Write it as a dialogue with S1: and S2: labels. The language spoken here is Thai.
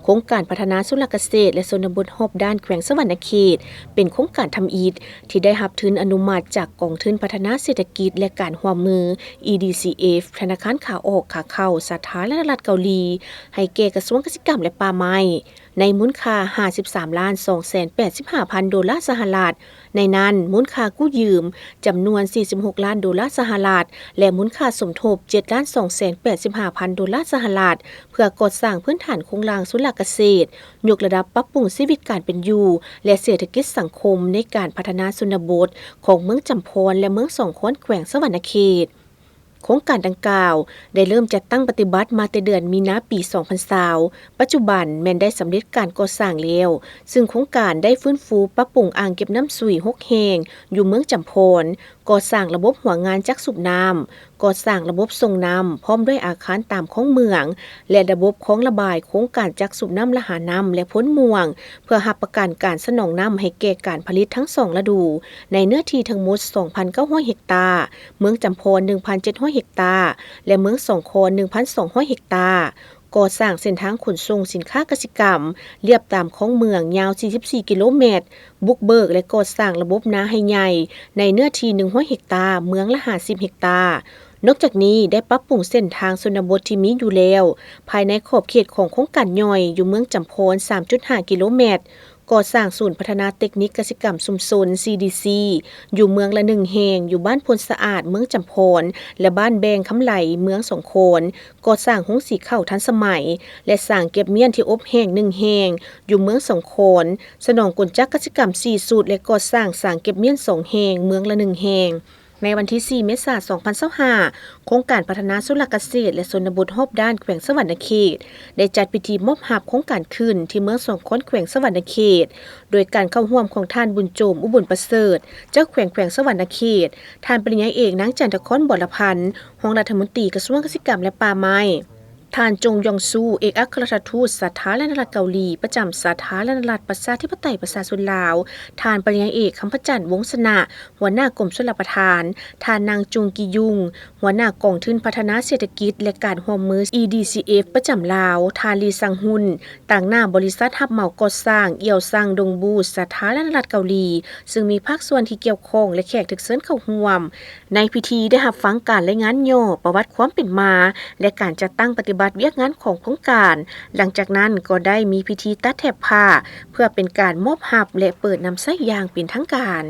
S1: โครงการพัฒนาสุรเกษตรและชนบทรอบด้านแขวงสะหวรรณเขตเป็นโครงการทำอิฐที่ได้รับทุนอนุมัติจากกองทุนพัฒนาเศรษฐกิจและการร่วมมือ EDCF ธนาคารขาออกขาเข้าสาธารณรัฐเกาหลีให้แก่กระทรวงเกษตรกรรมและป่าไม้ในมูลค่า $53,285,000 ดอลลาร์สหรัฐในนั้นมูลค่ากู้ยืมจำนวน $46 ล้านสหรัฐและมูลค่าสมทบ $7,285,000 ดอลลาร์สหรัฐเพื่อก่อสร้างพื้นฐานโครงสร้างสุรเกษตรยกระดับปรับปรุงชีวิตการเป็นอยู่และเศรษฐกิจสังคมในการพัฒนาชนบทของเมืองจำพรและเมืองสองขอนแขวงสะหวรรณเขตโครงการดังกล่าวได้เริ่มจัดตั้งปฏิบัติมาแต่เดือนมีนาปี 2020 ปัจจุบันแม้นได้สำเร็จการก่อสร้างแล้วซึ่งโครงการได้ฟื้นฟูปรับปรุงอ่างเก็บน้ำสุย6แห่งอยู่เมืองจำพรก่อสร้างระบบหัวงานจักสูบน้ำก่อสร้างระบบส่งน้ำพร้อมด้วยอาคารตามของเมืองและระบบของระบายโครงการจักสูบน้ำละหาน้ำและพ้นม่วงเพื่อรับประกันการสนองน้ำให้แก่การผลิตทั้ง2ฤดูในเนื้อที่ทั้งหมด 2,900 เฮกตาร์เมืองจำพร 1,700 เฮกตาร์และเมืองสองขอน 1,200 เฮกตาร์ก่อสร้างเส้นทางขนส่งสินค้าเกษตรกรรมเรียบตามของเมืองยาว 44 กิโลเมตรบุกเบิกและก่อสร้างระบบนาให้ใหญ่ในเนื้อที่ 100 เฮกตาร์เมืองละ 50 เฮกตาร์นอกจากนี้ได้ปรับปรุงเส้นทางชนบทที่มีอยู่แล้วภายในขอบเขตของโครงการย่อยอยู่เมืองจำพร 3.5 กิโลเมตรก่อสร้างศูนย์พัฒนาเทคนิคเกษตรกรรมชุมชน CDC อยู่เมืองละ1แห่งอยู่บ้านพลสะอาดเมืองจำพรและบ้านแบงคำไหลเมืองสองโคนก่อสร้างโรงสีข้าวทันสมัยและสร้างเก็บเมียนที่อบแห้ง1แห่งอยู่เมืองสองโคนสนองกลจักเกษตรกรรม4สูตรและก่อสร้างสร้างเก็บเมียน2แห่งเมืองละ1แห่งในวันที่ 4 เมษายน 2025 โครงการพัฒนาสุรเกษตรและชนบทรอบด้านแขวงสะหวรรณเขตได้จัดพิธีมอบรับโครงการขึ้นที่เมืองสองขอนแขวงสะหวรรณเขตโดยการเข้าร่วมของท่านบุญโจมอุบลประเสริฐเจ้าแขวงสะหวรรณเขตท่านปริญญาเอกนางจันทครบรพันธ์รองรัฐมนตรีกระทรวงเกษตรกรรมและป่าไม้ท่านจงยองซูเอกอัครราชทูตสาธารณรัฐเกาหลีประจำสาธารณรัฐประชาธิปไตยประชาชนลาวท่านปริญญาเอกคำพจันทร์วงศ์สนะหัวหน้ากรมชลประทานท่านนางจุงกิยุงหัวหน้ากองทุนพัฒนาเศรษฐกิจและการร่วมมือ EDCF ประจำลาวท่านลีซังฮุนต่างหน้าบริษัทรับเหมาก่อสร้างเอี่ยวซังดงบูสาธารณรัฐเกาหลีซึ่งมีภาคส่วนที่เกี่ยวข้องและแขกถึกเชิญเข้าร่วมในพิธีได้รับฟังการรายงานย่อประวัติความเป็นมาและการจัดตั้งปฏิบัติเวียกงานของโครงการหลังจากนั้นก็ได้มีพิธีตัดแถบผ้าเพื่อเป็นการมอบรับและเปิดนำไส้ยางเป็นทางการ